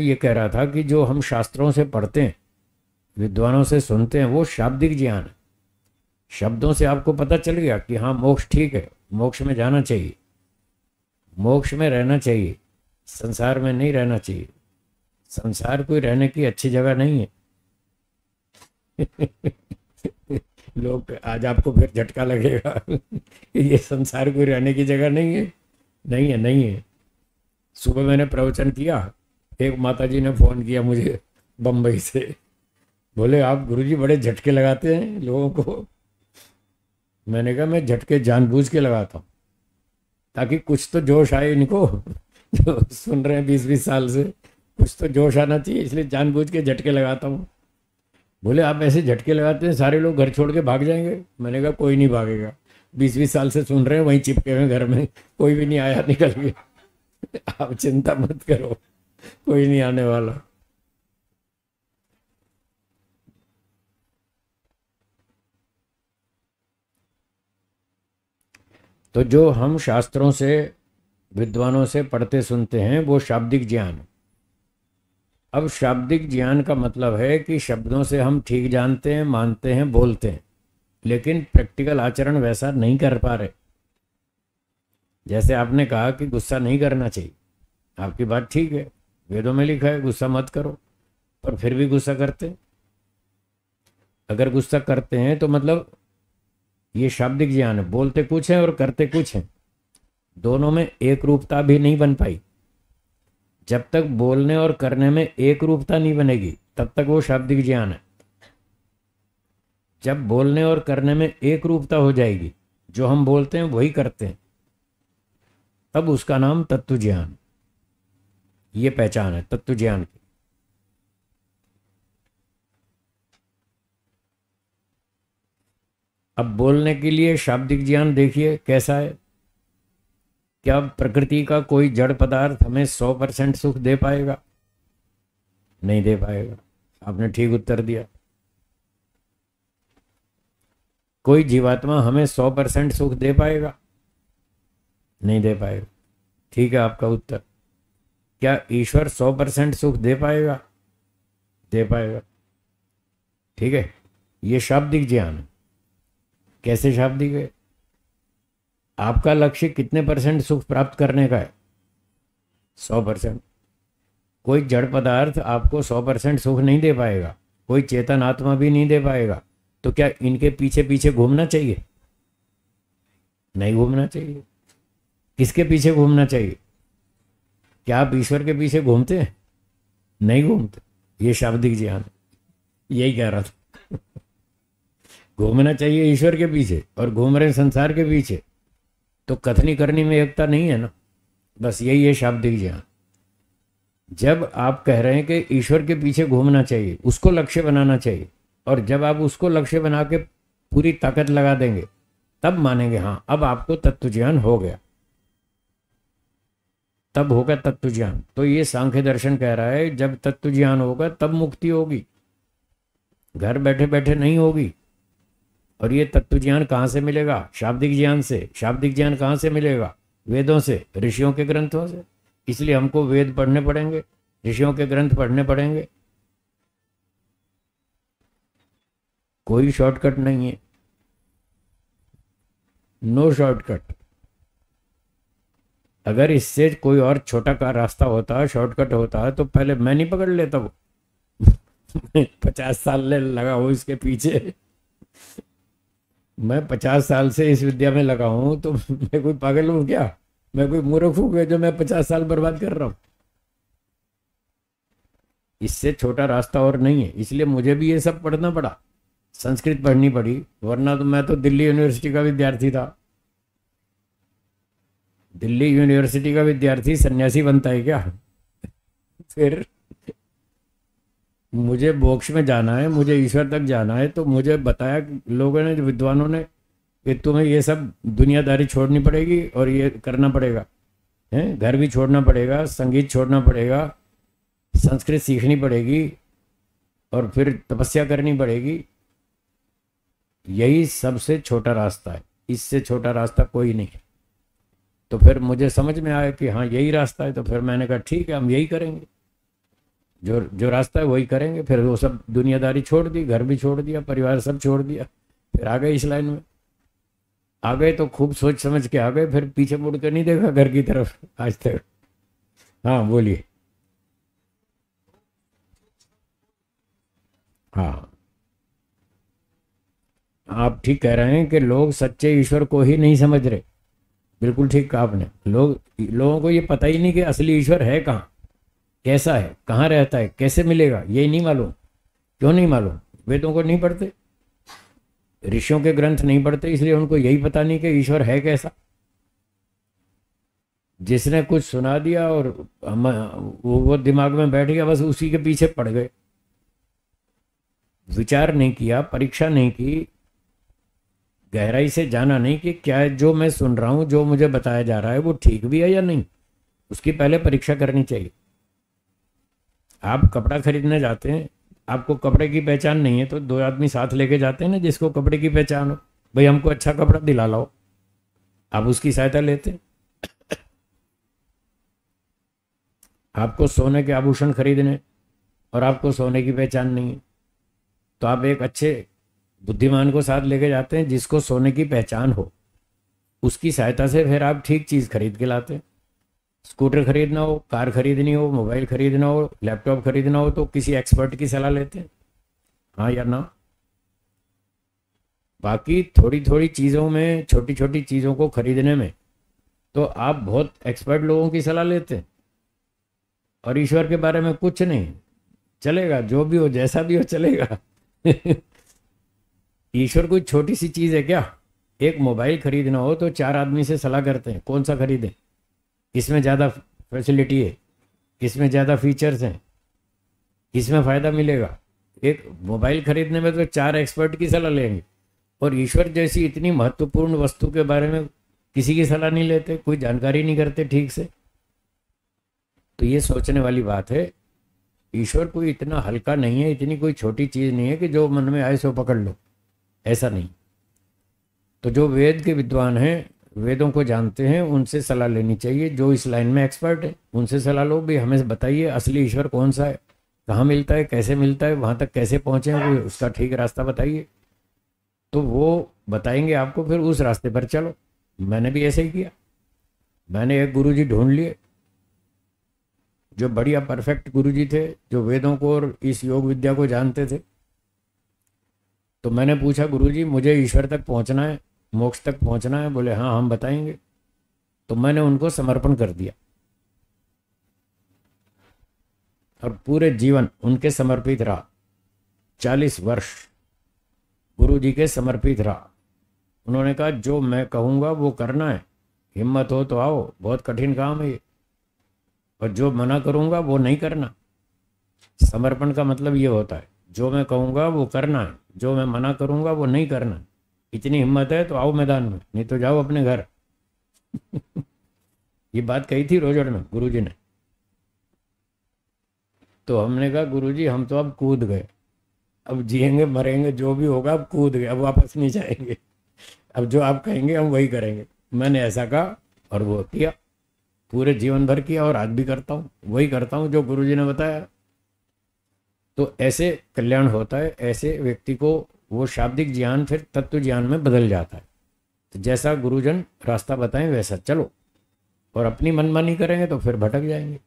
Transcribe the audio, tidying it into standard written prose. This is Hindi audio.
ये कह रहा था कि जो हम शास्त्रों से पढ़ते हैं, विद्वानों से सुनते हैं, वो शाब्दिक ज्ञान है। शब्दों से आपको पता चल गया कि हाँ मोक्ष ठीक है, मोक्ष में जाना चाहिए, मोक्ष में रहना चाहिए, संसार में नहीं रहना चाहिए, संसार कोई रहने की अच्छी जगह नहीं है। लोग आज आपको फिर झटका लगेगा कि ये संसार कोई रहने की जगह नहीं है। नहीं है, नहीं है। सुबह मैंने प्रवचन किया, एक माताजी ने फोन किया मुझे बम्बई से, बोले आप गुरुजी बड़े झटके लगाते हैं लोगों को। मैंने कहा मैं झटके जानबूझ के लगाता हूँ ताकि कुछ तो जोश आए इनको, जो सुन रहे हैं 20-20 साल से, कुछ तो जोश आना चाहिए, इसलिए जानबूझ के झटके लगाता हूँ। बोले आप ऐसे झटके लगाते हैं सारे लोग घर छोड़ के भाग जाएंगे। मैंने कहा कोई नहीं भागेगा, 20-20 साल से सुन रहे हैं, वहीं चिपके हुए घर में, कोई भी नहीं आया निकल के। आप चिंता मत करो, कोई नहीं आने वाला। तो जो हम शास्त्रों से, विद्वानों से पढ़ते सुनते हैं, वो शाब्दिक ज्ञान है। अब शाब्दिक ज्ञान का मतलब है कि शब्दों से हम ठीक जानते हैं, मानते हैं, बोलते हैं, लेकिन प्रैक्टिकल आचरण वैसा नहीं कर पा रहे। जैसे आपने कहा कि गुस्सा नहीं करना चाहिए, आपकी बात ठीक है, वेदों में लिखा है गुस्सा मत करो, पर फिर भी गुस्सा करते हैं। अगर गुस्सा करते हैं तो मतलब ये शाब्दिक ज्ञान है, बोलते कुछ है और करते कुछ है, दोनों में एक रूपता भी नहीं बन पाई। जब तक बोलने और करने में एक रूपता नहीं बनेगी तब तक वो शाब्दिक ज्ञान है। जब बोलने और करने में एक रूपता हो जाएगी, जो हम बोलते हैं वही करते हैं, तब उसका नाम तत्व ज्ञान, ये पहचान है तत्व ज्ञान की। अब बोलने के लिए शाब्दिक ज्ञान देखिए कैसा है। क्या प्रकृति का कोई जड़ पदार्थ हमें 100% सुख दे पाएगा? नहीं दे पाएगा। आपने ठीक उत्तर दिया। कोई जीवात्मा हमें 100% सुख दे पाएगा? नहीं दे पाएगा। ठीक है आपका उत्तर। क्या ईश्वर 100% सुख दे पाएगा? दे पाएगा। ठीक है, ये शाब्दिक ज्ञान है। कैसे शाब्दिक है? आपका लक्ष्य कितने % सुख प्राप्त करने का है? 100%। कोई जड़ पदार्थ आपको 100% सुख नहीं दे पाएगा, कोई चेतन आत्मा भी नहीं दे पाएगा। तो क्या इनके पीछे पीछे घूमना चाहिए? नहीं घूमना चाहिए। किसके पीछे घूमना चाहिए? क्या आप ईश्वर के पीछे घूमते हैं? नहीं घूमते। ये शाब्दिक ज्ञान, यही कह रहा था। घूमना चाहिए ईश्वर के पीछे और घूम रहे संसार के पीछे, तो कथनी करनी में एकता नहीं है ना। बस यही है शाब्दिक ज्ञान। जब आप कह रहे हैं कि ईश्वर के पीछे घूमना चाहिए, उसको लक्ष्य बनाना चाहिए, और जब आप उसको लक्ष्य बना के पूरी ताकत लगा देंगे, तब मानेंगे हाँ अब आपको तत्व ज्ञान हो गया, तब होगा तत्व ज्ञान। तो ये सांख्य दर्शन कह रहा है जब तत्व ज्ञान होगा तब मुक्ति होगी, घर बैठे बैठे नहीं होगी। और ये तत्व ज्ञान कहाँ से मिलेगा? शाब्दिक ज्ञान से। शाब्दिक ज्ञान कहाँ से मिलेगा? वेदों से, ऋषियों के ग्रंथों से। इसलिए हमको वेद पढ़ने पड़ेंगे, ऋषियों के ग्रंथ पढ़ने पड़ेंगे। कोई शॉर्टकट नहीं है, नो शॉर्टकट। अगर इससे कोई और छोटा का रास्ता होता, शॉर्टकट होता, तो पहले मैं नहीं पकड़ लेता वो। 50 साल लगा हूँ इसके पीछे, मैं 50 साल से इस विद्या में लगा हूं, तो मैं कोई पागल हूं क्या? मैं कोई मूर्ख हूं क्या जो मैं 50 साल बर्बाद कर रहा हूं? इससे छोटा रास्ता और नहीं है। इसलिए मुझे भी ये सब पढ़ना पड़ा, संस्कृत पढ़नी पड़ी, वरना तो मैं तो दिल्ली यूनिवर्सिटी का विद्यार्थी था। दिल्ली यूनिवर्सिटी का विद्यार्थी सन्यासी बनता है क्या? फिर मुझे मोक्ष में जाना है, मुझे ईश्वर तक जाना है, तो मुझे बताया लोगों ने, विद्वानों ने, कि तुम्हें ये सब दुनियादारी छोड़नी पड़ेगी और ये करना पड़ेगा, हैं, घर भी छोड़ना पड़ेगा, संगीत छोड़ना पड़ेगा, संस्कृत सीखनी पड़ेगी और फिर तपस्या करनी पड़ेगी। यही सबसे छोटा रास्ता है, इससे छोटा रास्ता कोई नहीं। तो फिर मुझे समझ में आया कि हाँ यही रास्ता है, तो फिर मैंने कहा ठीक है हम यही करेंगे। जो जो रास्ता है वही करेंगे। फिर वो सब दुनियादारी छोड़ दी, घर भी छोड़ दिया, परिवार सब छोड़ दिया, फिर आ गए इस लाइन में। आ गए तो खूब सोच समझ के आ गए, फिर पीछे मुड़ कर नहीं देखा घर की तरफ आज तक। हाँ बोलिए। हाँ, आप ठीक कह रहे हैं कि लोग सच्चे ईश्वर को ही नहीं समझ रहे। बिल्कुल ठीक कहा आपने। लोगों को ये पता ही नहीं कि असली ईश्वर है कहाँ, कैसा है, कहाँ रहता है, कैसे मिलेगा, ये नहीं मालूम। क्यों नहीं मालूम? वेदों को नहीं पढ़ते, ऋषियों के ग्रंथ नहीं पढ़ते, इसलिए उनको यही पता नहीं कि ईश्वर है कैसा। जिसने कुछ सुना दिया और वो दिमाग में बैठ गया, बस उसी के पीछे पड़ गए। विचार नहीं किया, परीक्षा नहीं की, गहराई से जाना नहीं कि क्या जो मैं सुन रहा हूं, जो मुझे बताया जा रहा है वो ठीक भी है या नहीं। उसकी पहले परीक्षा करनी चाहिए। आप कपड़ा खरीदने जाते हैं, आपको कपड़े की पहचान नहीं है तो दो आदमी साथ लेके जाते हैं ना जिसको कपड़े की पहचान हो, भाई हमको अच्छा कपड़ा दिला लाओ, आप उसकी सहायता लेते हैं। आपको सोने के आभूषण खरीदने और आपको सोने की पहचान नहीं है, तो आप एक अच्छे बुद्धिमान को साथ लेके जाते हैं जिसको सोने की पहचान हो, उसकी सहायता से फिर आप ठीक चीज़ खरीद के लाते हैं। स्कूटर खरीदना हो, कार खरीदनी हो, मोबाइल खरीदना हो, लैपटॉप खरीदना हो तो किसी एक्सपर्ट की सलाह लेते हैं, हाँ या ना। बाकी थोड़ी थोड़ी चीज़ों में, छोटी छोटी चीज़ों को खरीदने में तो आप बहुत एक्सपर्ट लोगों की सलाह लेते हैं, और ईश्वर के बारे में कुछ नहीं। चलेगा, जो भी हो, जैसा भी हो, चलेगा। ईश्वर कोई छोटी सी चीज़ है क्या? एक मोबाइल खरीदना हो तो चार आदमी से सलाह करते हैं कौन सा खरीदें, किसमें ज़्यादा फैसिलिटी है, किसमें ज़्यादा फीचर्स हैं, किसमें फ़ायदा मिलेगा। एक मोबाइल खरीदने में तो चार एक्सपर्ट की सलाह लेंगे, और ईश्वर जैसी इतनी महत्वपूर्ण वस्तु के बारे में किसी की सलाह नहीं लेते, कोई जानकारी नहीं करते ठीक से। तो ये सोचने वाली बात है। ईश्वर कोई इतना हल्का नहीं है, इतनी कोई छोटी चीज़ नहीं है कि जो मन में आए सो पकड़ लो, ऐसा नहीं। तो जो वेद के विद्वान हैं, वेदों को जानते हैं, उनसे सलाह लेनी चाहिए। जो इस लाइन में एक्सपर्ट है उनसे सलाह लो, भी हमें बताइए असली ईश्वर कौन सा है, कहाँ मिलता है, कैसे मिलता है, वहाँ तक कैसे पहुँचे, वो उसका ठीक रास्ता बताइए। तो वो बताएंगे आपको, फिर उस रास्ते पर चलो। मैंने भी ऐसे ही किया। मैंने एक गुरुजी ढूंढ लिए जो बढ़िया परफेक्ट गुरुजी थे, जो वेदों को और इस योग विद्या को जानते थे। तो मैंने पूछा, गुरुजी मुझे ईश्वर तक पहुंचना है, मोक्ष तक पहुंचना है। बोले हाँ हम बताएंगे। तो मैंने उनको समर्पण कर दिया और पूरे जीवन उनके समर्पित रहा। 40 वर्ष गुरुजी के समर्पित रहा। उन्होंने कहा जो मैं कहूँगा वो करना है, हिम्मत हो तो आओ, बहुत कठिन काम है ये, और जो मना करूँगा वो नहीं करना। समर्पण का मतलब ये होता है, जो मैं कहूँगा वो करना है, जो मैं मना करूँगा वो नहीं करना। इतनी हिम्मत है तो आओ मैदान में, नहीं तो जाओ अपने घर। ये बात कही थी रोजड़ में गुरुजी ने। तो हमने कहा गुरुजी हम तो अब कूद गए, अब जिएंगे मरेंगे जो भी होगा, अब कूद गए, अब वापस नहीं जाएंगे, अब जो आप कहेंगे हम वही करेंगे। मैंने ऐसा कहा और वो किया, पूरे जीवन भर किया, और आज भी करता हूँ, वही करता हूँ जो गुरुजी ने बताया। तो ऐसे कल्याण होता है। ऐसे व्यक्ति को वो शाब्दिक ज्ञान फिर तत्व ज्ञान में बदल जाता है। तो जैसा गुरुजन रास्ता बताएं वैसा चलो, और अपनी मनमानी करेंगे तो फिर भटक जाएंगे।